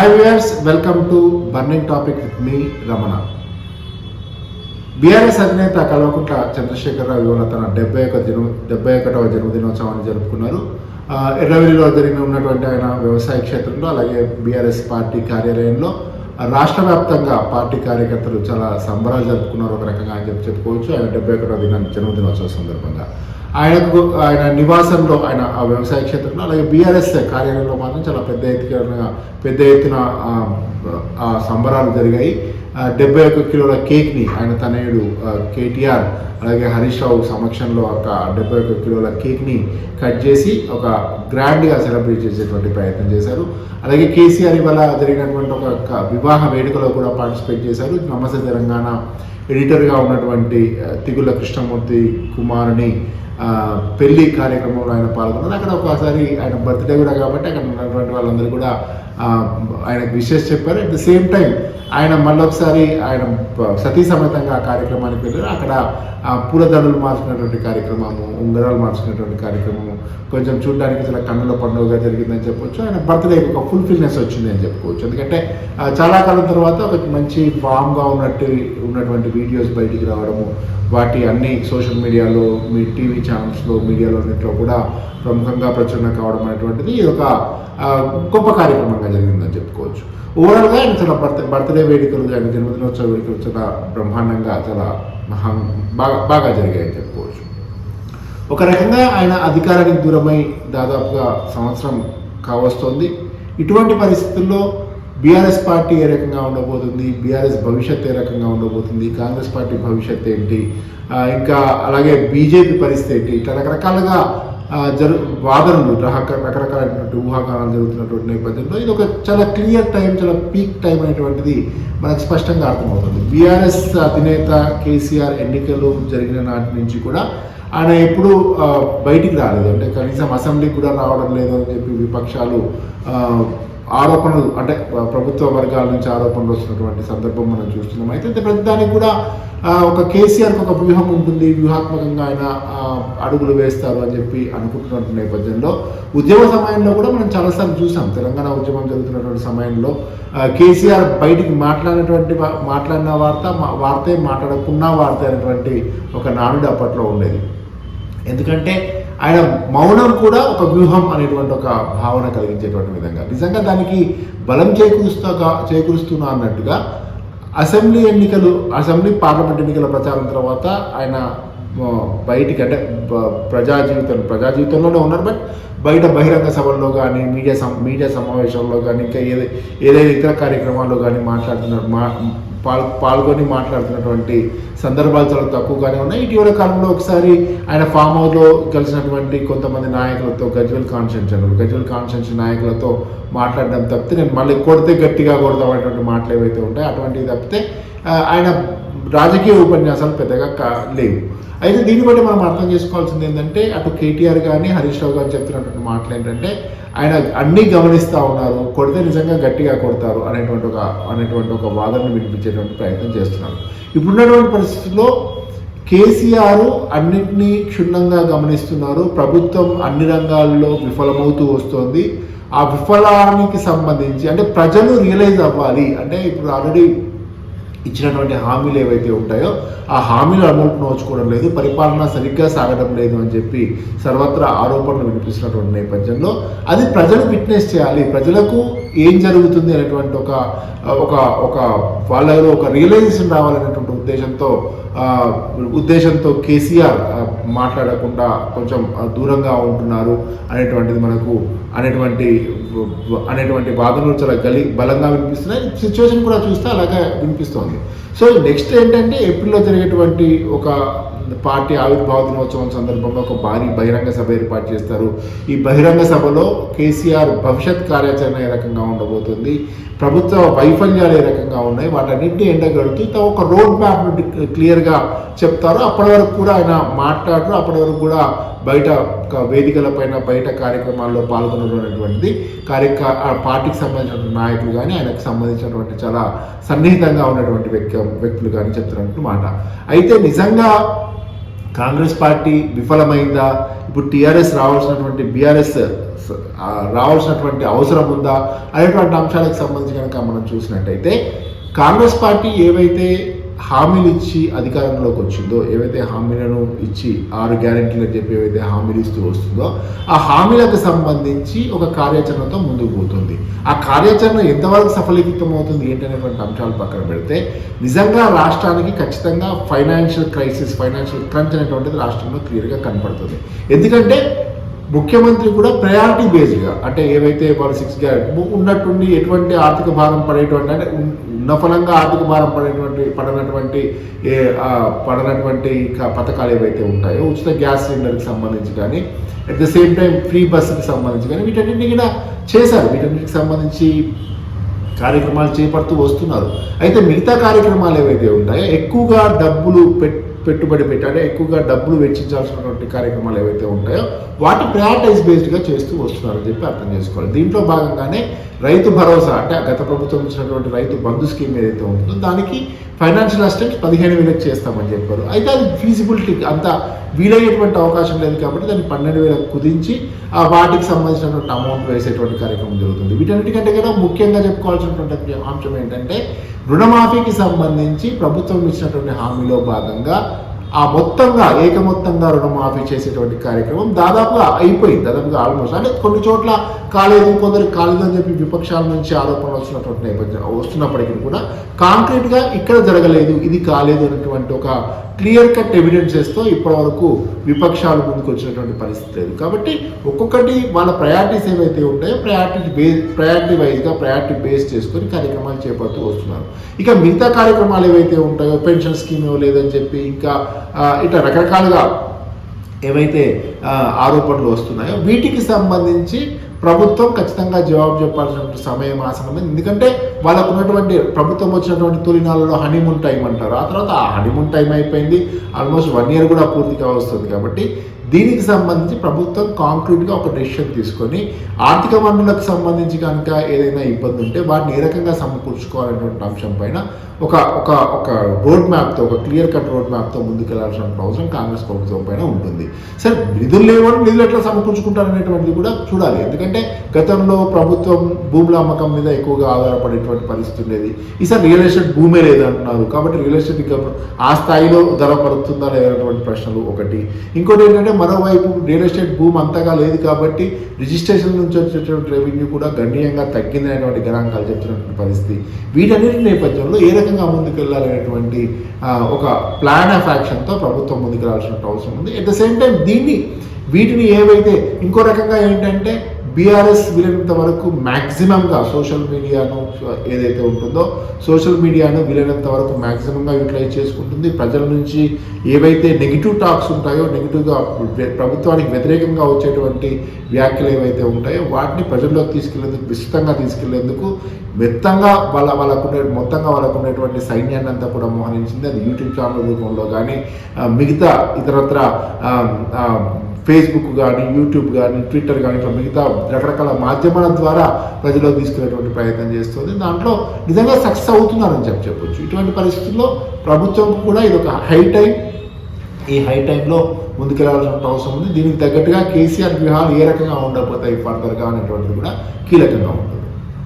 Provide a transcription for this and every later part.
Hi viewers, welcome to burning topic with me Ramana. BRS అధినేత కల్వకుంట్ల చంద్రశేఖరరావు ఇవాళ తన 71వ జన్మదినోత్సవాన్ని జరుపుకున్నారు. ఎర్రవెల్లిలో ఉన్నటువంటి ఆయన వ్యవసాయ క్షేత్రంలో, అలాగే బీఆర్ఎస్ పార్టీ కార్యాలయంలో రాష్ట్ర వ్యాప్తంగా పార్టీ కార్యకర్తలు చాలా సంబరాలు జరుపుకున్నారు. ఒక రకంగా అని చెప్పుకోవచ్చు. ఆయన 71వ జన్మదినోత్సవ సందర్భంగా ఆయన నివాసంలో, ఆయన ఆ వ్యవసాయ క్షేత్రంలో, అలాగే బీఆర్ఎస్ కార్యాలయంలో మాత్రం చాలా పెద్ద ఎత్తున ఆ సంబరాలు జరిగాయి. 71 కిలోల కేక్ని ఆయన తనయుడు కేటీఆర్ అలాగే హరీష్ రావు సమక్షంలో ఒక 71 కిలోల కేక్ని కట్ చేసి ఒక గ్రాండ్గా సెలబ్రేట్ చేసేటువంటి ప్రయత్నం చేశారు. అలాగే కేసీఆర్ ఇవాళ జరిగినటువంటి ఒక వివాహ వేడుకలో కూడా పార్టిసిపేట్ చేశారు. నమస్తే తెలంగాణ ఎడిటర్గా ఉన్నటువంటి తిగుల కృష్ణమూర్తి కుమారుని పెళ్లి కార్యక్రమంలో ఆయన పాల్గొన్నారు. అక్కడ ఒకసారి ఆయన బర్త్డే కూడా కాబట్టి అక్కడ ఉన్నటువంటి వాళ్ళందరూ కూడా ఆయనకు విషెస్ చెప్పారు. అట్ ద సేమ్ టైం ఆయన మళ్ళొకసారి ఆయన సతీ సమేతంగా ఆ కార్యక్రమానికి వెళ్ళారు. అక్కడ పూలదండలు మార్చుకున్నటువంటి కార్యక్రమము, ఉంగరాలు మార్చుకున్నటువంటి కార్యక్రమము కొంచెం చూడడానికి చాలా కన్నుల పండుగగా జరిగిందని చెప్పొచ్చు. ఆయన బర్త్డే ఒక ఫుల్ఫిల్నెస్ వచ్చింది అని చెప్పుకోవచ్చు. ఎందుకంటే చాలా కాలం తర్వాత ఒక మంచి వామ్గా ఉన్నటువంటి వీడియోస్ బయటికి రావడము, వాటి అన్ని సోషల్ మీడియాలో, మీ టీవీ ఛానల్స్లో, మీడియాలో అన్నింటిలో కూడా ప్రముఖంగా ప్రచురణ కావడం అనేటువంటిది ఒక గొప్ప కార్యక్రమంగా జరిగిందని చెప్పుకోవచ్చు. ఓవరాల్గా ఆయన చాలా బర్త్డే వేడుకలు, ఆయన జన్మదినోత్సవ వేడుకలు చాలా బ్రహ్మాండంగా, చాలా బాగా జరిగాయని చెప్పుకోవచ్చు. ఒక రకంగా ఆయన అధికారానికి దూరమై దాదాపుగా సంవత్సరం కావస్తోంది. ఇటువంటి పరిస్థితుల్లో బీఆర్ఎస్ పార్టీ ఏ రకంగా ఉండబోతుంది, బీఆర్ఎస్ భవిష్యత్తు ఏ రకంగా ఉండబోతుంది, కాంగ్రెస్ పార్టీ భవిష్యత్తు ఏంటి, ఇంకా అలాగే బీజేపీ పరిస్థితి ఏంటి, ఇట్లా రకరకాలుగా వాదనలు, రకరకాలైనటువంటి ఊహాగానాలు జరుగుతున్నటువంటి నేపథ్యంలో ఇది ఒక చాలా క్లియర్ టైం, చాలా పీక్ టైం అనేటువంటిది మనకు స్పష్టంగా అర్థమవుతుంది. బీఆర్ఎస్ అధినేత కేసీఆర్ ఎన్నికలు జరిగిన నాటి నుంచి కూడా ఆయన ఎప్పుడు బయటికి రాలేదు. అంటే కనీసం అసెంబ్లీకి కూడా రావడం లేదు అని చెప్పి విపక్షాలు ఆరోపణలు, అంటే ప్రభుత్వ వర్గాల నుంచి ఆరోపణలు వస్తున్నటువంటి సందర్భం మనం చూస్తున్నాం. అయితే ప్రతిదానికి కూడా ఒక కేసీఆర్కి ఒక వ్యూహం ఉంటుంది, వ్యూహాత్మకంగా ఆయన అడుగులు వేస్తారు అని చెప్పి అనుకుంటున్నటువంటి నేపథ్యంలో ఉద్యమ సమయంలో కూడా మనం చాలాసార్లు చూసాం. తెలంగాణ ఉద్యమం జరుగుతున్నటువంటి సమయంలో కేసీఆర్ బయటికి మాట్లాడిన వార్తే, మాట్లాడకున్నా వార్తే అనేటువంటి ఒక నానుడి అప్పట్లో ఉండేది. ఎందుకంటే ఆయన మౌనం కూడా ఒక వ్యూహం అనేటువంటి ఒక భావన కలిగించేటువంటి విధంగా, నిజంగా దానికి బలం చేకూరుస్తున్నా అన్నట్టుగా అసెంబ్లీ పార్లమెంట్ ఎన్నికల ప్రచారం తర్వాత ఆయన బయటికి, అంటే ప్రజాజీవితంలోనే ఉన్నారు, బట్ బయట బహిరంగ సభల్లో కానీ, మీడియా సమావేశాల్లో కానీ, ఇంకా ఏదైతే ఇతర కార్యక్రమాల్లో కానీ పాల్గొని మాట్లాడుతున్నటువంటి సందర్భాలు చాలా తక్కువగానే ఉన్నాయి. ఇటీవల కాలంలో ఒకసారి ఆయన ఫామ్ హౌస్లో కలిసినటువంటి కొంతమంది నాయకులతో, గజ్వెల్ కాన్స్టిట్యున్సీ నాయకులతో మాట్లాడడం తప్పితే, నేను మళ్ళీ కొడితే గట్టిగా కొడతామనేటువంటి మాటలు ఏవైతే ఉంటాయో అటువంటివి తప్పితే ఆయన రాజకీయ ఉపన్యాసాలు పెద్దగా లేవు. అయితే దీన్ని బట్టి మనం అర్థం చేసుకోవాల్సింది ఏంటంటే, అటు కేటీఆర్ కానీ హరీష్ రావు గారు చెప్తున్నటువంటి మాటలు ఏంటంటే, ఆయన అన్నీ గమనిస్తూ ఉన్నారు, కొడితే నిజంగా గట్టిగా కొడతారు అనేటువంటి ఒక వాదనను వినిపించేటువంటి ప్రయత్నం చేస్తున్నారు. ఇప్పుడున్నటువంటి పరిస్థితుల్లో కేసీఆర్ అన్నింటినీ క్షుణ్ణంగా గమనిస్తున్నారు. ప్రభుత్వం అన్ని రంగాల్లో విఫలమవుతూ వస్తోంది. ఆ విఫలానికి సంబంధించి అంటే ప్రజలు రియలైజ్ అవ్వాలి. అంటే ఇప్పుడు ఆల్రెడీ ఇచ్చినటువంటి హామీలు ఏవైతే ఉంటాయో ఆ హామీలు అమలుకు నోచుకోవడం లేదు, పరిపాలన సరిగ్గా సాగడం లేదు అని చెప్పి సర్వత్రా ఆరోపణలు వినిపిస్తున్నటువంటి నేపథ్యంలో అది ప్రజలు విట్నెస్ చేయాలి. ప్రజలకు ఏం జరుగుతుంది అనేటువంటి ఒక వాళ్ళలో ఒక రియలైజేషన్ రావాలనేటువంటి ఉద్దేశంతో కేసీఆర్ మాట్లాడకుండా కొంచెం దూరంగా ఉంటున్నారు అనేటువంటి వాదనలు చాలా బలంగా వినిపిస్తున్నాయి. సిచ్యువేషన్ కూడా చూస్తే అలాగే వినిపిస్తోంది. సో నెక్స్ట్ ఏంటంటే, ఏప్రిల్లో జరిగేటువంటి ఒక పార్టీ ఆవిర్భావ దినోత్సవం సందర్భంగా ఒక భారీ బహిరంగ సభ ఏర్పాటు చేస్తారు. ఈ బహిరంగ సభలో కేసీఆర్ భవిష్యత్ కార్యాచరణ ఏ రకంగా ఉండబోతుంది, ప్రభుత్వ వైఫల్యాలు ఏ రకంగా ఉన్నాయి, వాటన్నింటినీ ఎండగడుతూ ఒక రోడ్ మ్యాప్ను క్లియర్గా చెప్తారు. అప్పటి వరకు కూడా ఆయన మాట్లాడరు. అప్పటి వరకు కూడా బయట వేదికలపైన, బయట కార్యక్రమాల్లో పాల్గొనటువంటిది పార్టీకి సంబంధించినటువంటి నాయకులు కానీ, ఆయనకు సంబంధించినటువంటి చాలా సన్నిహితంగా ఉన్నటువంటి వ్యక్తులు కానీ చెప్తున్నట్టు మాట. అయితే నిజంగా కాంగ్రెస్ పార్టీ విఫలమైందా? ఇప్పుడు టీఆర్ఎస్ బీఆర్ఎస్ రావాల్సినటువంటి అవసరం ఉందా అనేటువంటి అంశాలకు సంబంధించి కనుక మనం చూసినట్టయితే కాంగ్రెస్ పార్టీ ఏవైతే హామీలు ఇచ్చి అధికారంలోకి వచ్చిందో, ఏవైతే హామీలను ఇచ్చి 6 గ్యారెంటీలు చెప్పి ఏవైతే హామీలు ఇస్తూ వస్తుందో ఆ హామీలకు సంబంధించి ఒక కార్యాచరణతో ముందుకు పోతుంది. ఆ కార్యాచరణ ఎంతవరకు సఫలీకృతం అవుతుంది ఏంటనేటువంటి అంశాలు పక్కన పెడితే నిజంగా రాష్ట్రానికి ఖచ్చితంగా ఫైనాన్షియల్ క్రంచ్ అనేటువంటిది రాష్ట్రంలో క్లియర్గా కనపడుతుంది. ఎందుకంటే ముఖ్యమంత్రి కూడా ప్రయారిటీ బేస్డ్గా అంటే ఏవైతే వాళ్ళు 6 ఉన్నట్టుండి ఎటువంటి ఆర్థిక భారం పడేటువంటి అంటే ఉన్నఫలంగా ఆర్థిక భారం పడనటువంటి పథకాలు ఏవైతే ఉంటాయో ఉచిత గ్యాస్ సిలిండర్కి సంబంధించి కానీ at the same time free బస్సుకి సంబంధించి కానీ వీటన్నింటినీ కూడా చేశారు. వీటన్నిటికి సంబంధించి కార్యక్రమాలు చేపడుతూ వస్తున్నారు. అయితే మిగతా కార్యక్రమాలు ఏవైతే ఉంటాయో ఎక్కువగా డబ్బులు పెట్టుబడి పెట్టాలి, ఎక్కువగా డబ్బులు వెచ్చించాల్సినటువంటి కార్యక్రమాలు ఏవైతే ఉంటాయో వాటి ప్రయారిటైజ్ బేస్డ్గా చేస్తూ వస్తున్నారని చెప్పి అర్థం చేసుకోవాలి. దీంట్లో భాగంగానే రైతు భరోసా అంటే గత ప్రభుత్వం ఇచ్చినటువంటి రైతు బంధు స్కీమ్ ఏదైతే ఉంటుందో దానికి ఫైనాన్షియల్ అసిస్టెన్స్ 15,000 చేస్తామని చెప్పారు. అయితే అది ఫీజిబిలిటీ అంత వీలయ్యేటువంటి అవకాశం లేదు కాబట్టి దాన్ని 12,000 కుదించి వాటికి సంబంధించినటువంటి అమౌంట్ వేసేటువంటి కార్యక్రమం జరుగుతుంది. వీటన్నిటికంటే కూడా ముఖ్యంగా చెప్పుకోవాల్సినటువంటి అంశం ఏంటంటే రుణమాఫీకి సంబంధించి ప్రభుత్వం ఇచ్చినటువంటి హామీలో భాగంగా ఏకమొత్తంగా రుణమాఫీ చేసేటువంటి కార్యక్రమం దాదాపుగా అయిపోయింది. దాదాపుగా ఆల్మోస్ట్ అంటే కొన్ని చోట్ల కాలేదు, కొందరు కాలేదు అని చెప్పి విపక్షాల నుంచి ఆరోపణలు వస్తున్నటువంటి నేపథ్యం వస్తున్నప్పటికీ కూడా కాంక్రీట్గా ఇక్కడ జరగలేదు, ఇది కాలేదు అనేటువంటి ఒక క్లియర్ కట్ ఎవిడెన్సెస్తో ఇప్పటివరకు విపక్షాలు ముందుకు వచ్చినటువంటి పరిస్థితి లేదు. కాబట్టి ఒక్కొక్కటి వాళ్ళ ప్రయారిటీస్ ఏవైతే ఉంటాయో ప్రయారిటీ బేస్ చేసుకొని కార్యక్రమాలు చేపడుతూ వస్తున్నారు. ఇక మిగతా కార్యక్రమాలు ఏవైతే ఉంటాయో పెన్షన్ స్కీమ్ లేదని చెప్పి ఇంకా ఇట్లా రకరకాలుగా ఏవైతే ఆరోపణలు వస్తున్నాయో వీటికి సంబంధించి ప్రభుత్వం ఖచ్చితంగా జవాబు చెప్పాల్సిన సమయం ఆసనమైంది. ఎందుకంటే వాళ్ళకు ఉన్నటువంటి ప్రభుత్వం వచ్చినటువంటి తొలినాళ్ళలో హనీమూన్ టైం అంటారు. ఆ తర్వాత ఆ హనీమూన్ టైం అయిపోయింది, ఆల్మోస్ట్ 1 year కూడా పూర్తిగా వస్తుంది. కాబట్టి దీనికి సంబంధించి ప్రభుత్వం కాంక్రీట్గా ఒక డెసిషన్ తీసుకొని ఆర్థిక వనరులకు సంబంధించి కనుక ఏదైనా ఇబ్బంది ఉంటే వాటిని ఏ రకంగా సమకూర్చుకోవాలనేటువంటి అంశం పైన ఒక రోడ్ మ్యాప్తో ఒక క్లియర్ కట్ రోడ్ మ్యాప్తో ముందుకెళ్లాల్సిన అవసరం కాంగ్రెస్ ప్రభుత్వం పైన ఉంటుంది. సరే నిధులు లేవని నిధులు ఎట్లా సమకూర్చుకుంటారనేటువంటిది కూడా చూడాలి. ఎందుకంటే గతంలో ప్రభుత్వం భూముల అమ్మకం మీద ఎక్కువగా ఆధారపడేటువంటి పరిస్థితి ఉండేది. ఈసారి రియల్ ఎస్టేట్ భూమే లేదంటున్నారు. కాబట్టి రియల్ ఎస్టేట్ ఆ స్థాయిలో ధర పడుతుందా లేదనేటువంటి ప్రశ్నలు ఒకటి. ఇంకోటి ఏంటంటే మరోవైపు రియల్ ఎస్టేట్ భూమి అంతగా లేదు కాబట్టి రిజిస్ట్రేషన్ నుంచి వచ్చేటువంటి రెవెన్యూ కూడా గణనీయంగా తగ్గిందనేటువంటి గణాంకాలు చెప్తున్నటువంటి పరిస్థితి. వీటన్నిటి నేపథ్యంలో ఏ రకంగా ముందుకెళ్లాలనేటువంటి ఒక ప్లాన్ ఆఫ్ యాక్షన్తో ప్రభుత్వం ముందుకెళ్లాల్సిన అవసరం ఉంది. అట్ ద సేమ్ టైం వీటిని ఏవైతే ఇంకో రకంగా ఏంటంటే బీఆర్ఎస్ వీలైనంత వరకు మ్యాక్సిమంగా సోషల్ మీడియాను ఏదైతే ఉంటుందో సోషల్ మీడియాను వీలైనంత వరకు మ్యాక్సిమంగా యూటిలైజ్ చేసుకుంటుంది. ప్రజల నుంచి ఏవైతే నెగిటివ్ టాక్స్ ఉంటాయో నెగిటివ్గా ప్రభుత్వానికి వ్యతిరేకంగా వచ్చేటువంటి వ్యాఖ్యలు ఏవైతే ఉంటాయో వాటిని ప్రజల్లోకి తీసుకెళ్లేందుకు విస్తృతంగా తీసుకెళ్లేందుకు వాళ్ళకు ఉండేటువంటి సైన్యాన్ని అంతా కూడా మోహరించింది. అది యూట్యూబ్ ఛానల్ రూపంలో కానీ మిగతా ఇతరత్ర ఫేస్బుక్ కానీ యూట్యూబ్ కానీ ట్విట్టర్ కానీ ఇట్లా మిగతా రకరకాల మాధ్యమాల ద్వారా ప్రజలకు తీసుకునేటువంటి ప్రయత్నం చేస్తుంది. దాంట్లో నిజంగా సక్సెస్ అవుతున్నారని చెప్పొచ్చు. ఇటువంటి పరిస్థితుల్లో ప్రభుత్వం కూడా ఇది ఒక హై టైం. ఈ హై టైంలో ముందుకెళ్లాల్సిన అవసరం ఉంది. దీనికి తగ్గట్టుగా కేసీఆర్ వ్యూహాలు ఏ రకంగా ఉండకపోతాయి ఫర్దర్గా అనేటువంటిది కూడా కీలకంగా ఉంటుంది.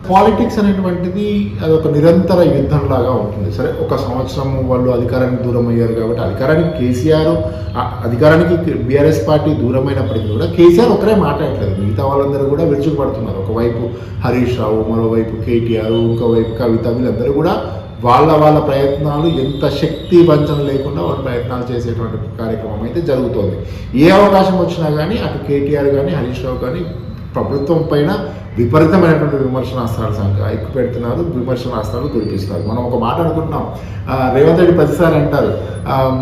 పాలిటిక్స్ అనేటువంటిది అది ఒక నిరంతర యుద్ధంలాగా ఉంటుంది. సరే ఒక సంవత్సరం వాళ్ళు అధికారానికి దూరం అయ్యారు కాబట్టి అధికారానికి బీఆర్ఎస్ పార్టీ దూరమైనప్పటికీ కూడా కేసీఆర్ ఒకరే మాట్లాడట్లేదు. మిగతా వాళ్ళందరూ కూడా విరుచుకుపడుతున్నారు. ఒకవైపు హరీష్ రావు, మరోవైపు కేటీఆర్, ఇంకోవైపు కవిత, వీళ్ళందరూ కూడా వాళ్ళ ప్రయత్నాలు ఎంత శక్తి వంచన లేకుండా వాళ్ళ ప్రయత్నాలు చేసేటువంటి కార్యక్రమం అయితే జరుగుతోంది. ఏ అవకాశం వచ్చినా కానీ అటు కేటీఆర్ కానీ హరీష్ రావు కానీ ప్రభుత్వం పైన విపరీతమైనటువంటి విమర్శనాస్త్రాలు ఎక్కువ పెడుతున్నారు, విమర్శనాస్త్రాలు కురిపిస్తున్నారు. మనం ఒక మాట అనుకుంటున్నాం, రేవంత్ రెడ్డి ప్రతిసారి అంటారు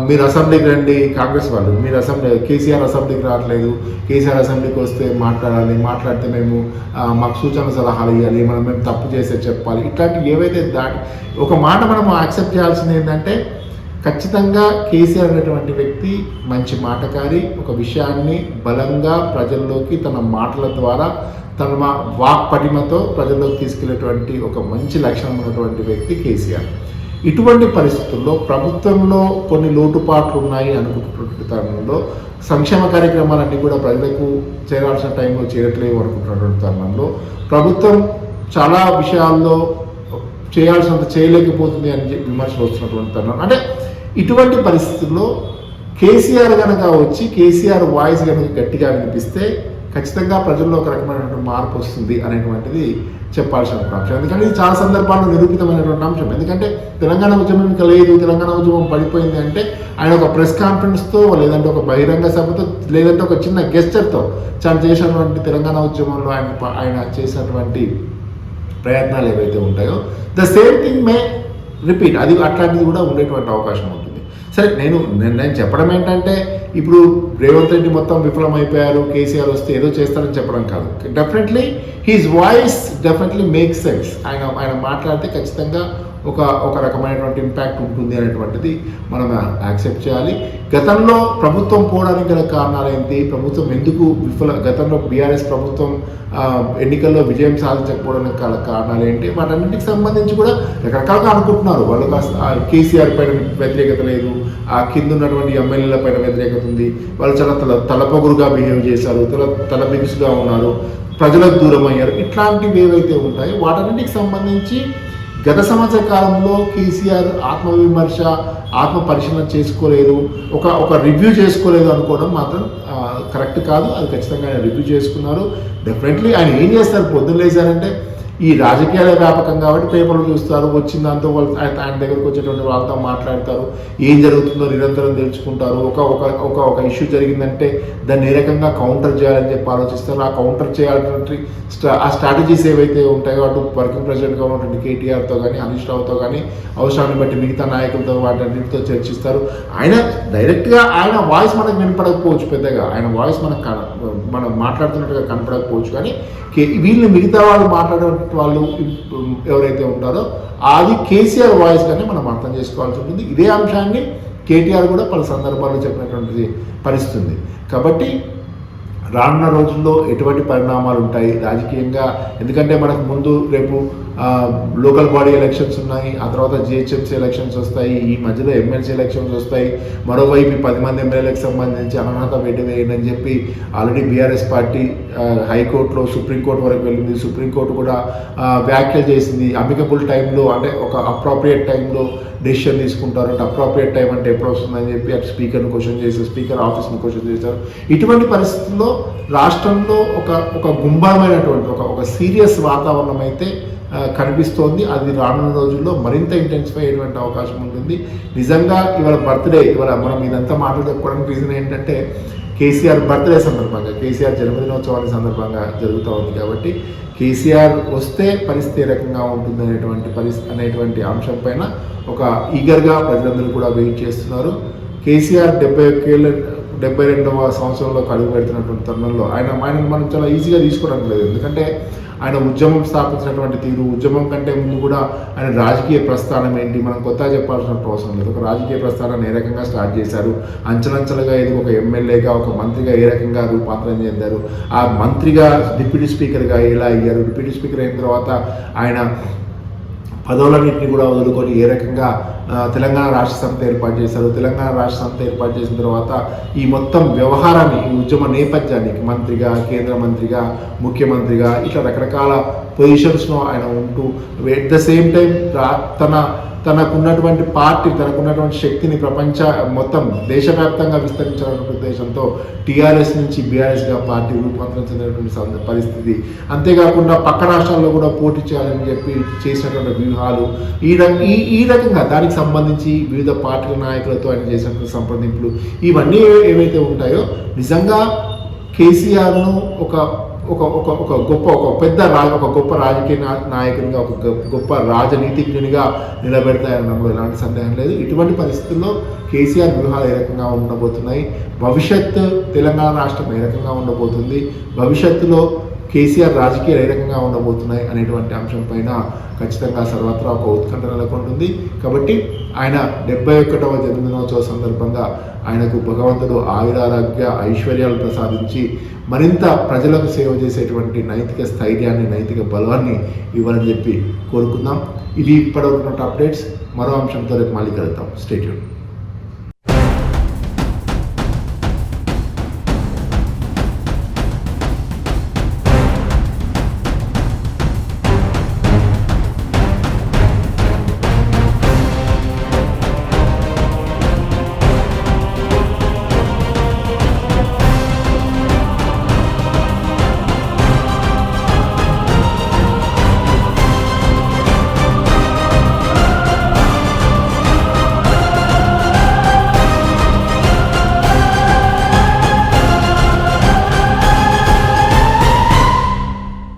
మీరు అసెంబ్లీకి రండి, కాంగ్రెస్ వాళ్ళు మీరు కేసీఆర్ అసెంబ్లీకి రావట్లేదు, కేసీఆర్ అసెంబ్లీకి వస్తే మాట్లాడితే మాకు సూచన సలహాలు ఇవ్వాలి, మేము తప్పు చేస్తే చెప్పాలి. ఇట్లాంటివి ఏవైతే ఒక మాట మనం యాక్సెప్ట్ చేయాల్సింది ఏంటంటే ఖచ్చితంగా కేసీఆర్ అనేటువంటి వ్యక్తి మంచి మాటకారి, ఒక విషయాన్ని బలంగా ప్రజల్లోకి తన మాటల ద్వారా తన వాక్ పటిమతో ప్రజల్లోకి తీసుకెళ్లేటువంటి ఒక మంచి లక్షణం ఉన్నటువంటి వ్యక్తి కేసీఆర్. ఇటువంటి పరిస్థితుల్లో ప్రభుత్వంలో కొన్ని లోటుపాట్లు ఉన్నాయి అనుకుంటున్న తరుణంలో సంక్షేమ కార్యక్రమాలన్నీ కూడా ప్రజలకు చేరాల్సిన టైంలో చేరట్లేవు అనుకుంటున్నటువంటి తరుణంలో ప్రభుత్వం చాలా విషయాల్లో చేయాల్సినంత చేయలేకపోతుంది అని విమర్శలు వస్తున్నటువంటి తరుణం. అంటే ఇటువంటి పరిస్థితుల్లో కేసీఆర్ కనుక వచ్చి కేసీఆర్ వాయిస్ కనుక గట్టిగా వినిపిస్తే ఖచ్చితంగా ప్రజల్లో ఒక రకమైనటువంటి మార్పు వస్తుంది అనేటువంటిది చెప్పాల్సిన అంశం. ఎందుకంటే ఇది చాలా సందర్భాల్లో నిరూపితమైనటువంటి అంశం. ఎందుకంటే తెలంగాణ ఉద్యమం ఇంకా లేదు, తెలంగాణ ఉద్యమం పడిపోయింది అంటే ఆయన ఒక ప్రెస్ కాన్ఫరెన్స్తో, లేదంటే ఒక బహిరంగ సభతో, లేదంటే ఒక చిన్న గెస్చర్తో తను చేసినటువంటి తెలంగాణ ఉద్యమంలో ఆయన చేసినటువంటి ప్రయత్నాలు ఏవైతే ఉంటాయో the same thing May repeat, అది అట్లాంటిది కూడా ఉండేటువంటి అవకాశం ఉంటుంది. సరే, నేను చెప్పడం ఏంటంటే ఇప్పుడు రేవంత్ రెడ్డి మొత్తం విఫలమైపోయారు, కేసీఆర్ వస్తే ఏదో చేస్తారని చెప్పడం కాదు. Definitely he's voice definitely make sense. ఆయన మాట్లాడితే ఖచ్చితంగా ఒక రకమైనటువంటి ఇంపాక్ట్ ఉంటుంది అనేటువంటిది మనం యాక్సెప్ట్ చేయాలి. గతంలో ప్రభుత్వం పోవడానికి గల కారణాలు ఏంటి, ప్రభుత్వం ఎందుకు గతంలో బీఆర్ఎస్ ప్రభుత్వం ఎన్నికల్లో విజయం సాధించకపోవడానికి గల కారణాలు ఏంటి, వాటన్నింటికి సంబంధించి కూడా రకరకాలుగా అనుకుంటున్నారు. వాళ్ళు కేసీఆర్ పైన వ్యతిరేకత లేదు, ఆ కింద ఉన్నటువంటి ఎమ్మెల్యేల పైన వ్యతిరేకత ఉంది, వాళ్ళు చాలా తలపొగురుగా బిహేవ్ చేశారు, తల బిగుసుగా ఉన్నారు, ప్రజలకు దూరం అయ్యారు. ఇట్లాంటివి ఏవైతే ఉంటాయో వాటన్నింటికి సంబంధించి గత సంవత్సర కాలంలో కేసీఆర్ ఆత్మవిమర్శ, ఆత్మ పరిశీలన చేసుకోలేదు, ఒక రివ్యూ చేసుకోలేదు అనుకోవడం మాత్రం కరెక్ట్ కాదు. అది ఖచ్చితంగా ఆయన రివ్యూ చేసుకున్నారు. డెఫినెట్లీ ఆయన ఏం చేస్తారు, పొద్దున్న లేచారంటే ఈ రాజకీయాల వ్యాపకం కాబట్టి పేపర్లు చూస్తారు, వచ్చిన దాంతో వాళ్ళు ఆయన దగ్గరకు వచ్చేటువంటి వాళ్ళతో మాట్లాడతారు, ఏం జరుగుతుందో నిరంతరం తెలుసుకుంటారు. ఒక ఇష్యూ జరిగిందంటే దాన్ని ఏ రకంగా కౌంటర్ చేయాలని చెప్పి ఆలోచిస్తారు. ఆ కౌంటర్ చేయాల్సినటువంటి ఆ స్ట్రాటజీస్ ఏవైతే ఉంటాయో అటు వర్కింగ్ ప్రెసిడెంట్గా ఉన్నటువంటి కేటీఆర్తో కానీ, హరీష్ రావుతో కానీ, అవసరాన్ని బట్టి మిగతా నాయకులతో వాటన్నిటితో చర్చిస్తారు. ఆయన డైరెక్ట్గా ఆయన వాయిస్ మనకు వినపడకపోవచ్చు, పెద్దగా ఆయన వాయిస్ మనం మాట్లాడుతున్నట్టుగా కనపడకపోవచ్చు, కానీ వీళ్ళు మిగతా వాళ్ళు మాట్లాడే వాళ్ళు ఎవరైతే ఉంటారో అది కేసీఆర్ వాయిస్ కానీ మనం అర్థం చేసుకోవాల్సి ఉంటుంది. ఇదే అంశాన్ని కేటీఆర్ కూడా పలు సందర్భాల్లో చెప్పినటువంటి పరిస్థితి ఉంది. కాబట్టి రానున్న రోజుల్లో ఎటువంటి పరిణామాలు ఉంటాయి రాజకీయంగా, ఎందుకంటే మనకు ముందు రేపు లోకల్ బాడీ ఎలక్షన్స్ ఉన్నాయి, ఆ తర్వాత జిహెచ్ఎంసీ ఎలక్షన్స్ వస్తాయి, ఈ మధ్యలో ఎమ్మెల్సీ ఎలక్షన్స్ వస్తాయి. మరోవైపు 10 మంది ఎమ్మెల్యేలకు సంబంధించి అనర్హత వేటు వేయండి అని చెప్పి ఆల్రెడీ బీఆర్ఎస్ పార్టీ హైకోర్టులో సుప్రీంకోర్టు వరకు వెళ్ళింది. సుప్రీంకోర్టు కూడా వ్యాఖ్యలు చేసింది. అమికబుల్ టైంలో, అంటే ఒక అప్రాప్రియేట్ టైంలో డెసిషన్ తీసుకుంటారు. అప్రాప్రియేట్ టైం అంటే ఎప్పుడు వస్తుందని చెప్పి అటు స్పీకర్ని క్వశ్చన్ చేశారు, స్పీకర్ ఆఫీస్ని క్వశ్చన్ చేశారు. ఇటువంటి పరిస్థితుల్లో రాష్ట్రంలో ఒక గుంభరమైనటువంటి ఒక సీరియస్ వాతావరణం అయితే కనిపిస్తోంది. అది రానున్న రోజుల్లో మరింత ఇంటెన్సిఫై అయ్యేటువంటి అవకాశం ఉంటుంది. నిజంగా ఇవాళ బర్త్డే, ఇవాళ మనం ఇదంతా మాట్లాడుకోవడానికి రీజన్ ఏంటంటే కేసీఆర్ బర్త్డే సందర్భంగా, కేసీఆర్ జన్మదినోత్సవానికి సందర్భంగా జరుగుతూ ఉంది. కాబట్టి కేసీఆర్ వస్తే పరిస్థితి ఏ రకంగా ఉంటుంది అనేటువంటి అంశం పైన ఒక ఈగర్గా ప్రజలందరూ కూడా వెయిట్ చేస్తున్నారు. కేసీఆర్ 72వ సంవత్సరంలోకి అడుగు పెడుతున్నటువంటి తరుణంలో ఆయన మనం చాలా ఈజీగా తీసుకోవడం లేదు. ఎందుకంటే ఆయన ఉద్యమం స్థాపించినటువంటి తీరు, ఉద్యమం కంటే ముందు కూడా ఆయన రాజకీయ ప్రస్థానం ఏంటి మనం కొత్తగా చెప్పాల్సిన అవసరం లేదు. ఒక రాజకీయ ప్రస్థానాన్ని ఏ రకంగా స్టార్ట్ చేశారు, అంచెలంచెలుగా ఇది ఒక ఎమ్మెల్యేగా, ఒక మంత్రిగా ఏ రకంగా రూపాంతరం చెందారు, ఆ మంత్రిగా డిప్యూటీ స్పీకర్గా ఎలా అయ్యారు, డిప్యూటీ స్పీకర్ అయిన తర్వాత ఆయన పదవులన్నింటినీ కూడా వదులుకొని ఏ రకంగా తెలంగాణ రాష్ట్ర సమితి ఏర్పాటు చేశారు, తెలంగాణ రాష్ట్ర సమితి ఏర్పాటు చేసిన తర్వాత ఈ మొత్తం వ్యవహారాన్ని, ఈ ఉద్యమ నేపథ్యాన్ని మంత్రిగా, కేంద్ర మంత్రిగా, ముఖ్యమంత్రిగా ఇట్లా రకరకాల పొజిషన్స్లో ఆయన ఉంటూ ఎట్ ద సేమ్ టైం తనకున్నటువంటి పార్టీ, తనకున్నటువంటి శక్తిని మొత్తం దేశవ్యాప్తంగా విస్తరించాలనే ఉద్దేశంతో టీఆర్ఎస్ నుంచి బీఆర్ఎస్గా పార్టీ రూపాంతరం చెందినటువంటి పరిస్థితి. అంతేకాకుండా పక్క రాష్ట్రాల్లో కూడా పోటీ చేయాలని చెప్పి చేసినటువంటి వ్యూహాలు, ఈ రకంగా దానికి సంబంధించి వివిధ పార్టీల నాయకులతో ఆయన చేసినటువంటి సంప్రదింపులు, ఇవన్నీ ఏవైతే ఉంటాయో నిజంగా కేసీఆర్ను ఒక గొప్ప రాజకీయ నాయకునిగా, ఒక గొప్ప రాజనీతిజ్ఞునిగా నిలబెడతాయనడంలో ఎలాంటి సందేహం లేదు. ఇటువంటి పరిస్థితుల్లో కేసీఆర్ వ్యూహాలు ఏ రకంగా ఉండబోతున్నాయి, భవిష్యత్తు తెలంగాణ రాష్ట్రం ఏ రకంగా ఉండబోతుంది, భవిష్యత్తులో కేసీఆర్ రాజకీయాలు ఏ రకంగా ఉండబోతున్నాయి అనేటువంటి అంశం పైన ఖచ్చితంగా సర్వత్రా ఒక ఉత్కంఠ నెలకొంటుంది. కాబట్టి ఆయన 71వ జన్మదినోత్సవ సందర్భంగా ఆయనకు భగవంతుడు ఆయురారోగ్య ఐశ్వర్యాలు ప్రసాదించి మరింత ప్రజలకు సేవ చేసేటువంటి నైతిక స్థైర్యాన్ని, నైతిక బలాన్ని ఇవ్వాలని చెప్పి కోరుకుందాం. ఇది ఇప్పటివరకు అప్డేట్స్. మరో అంశంతో రేపు మళ్ళీ కలుద్దాం. Stay tune.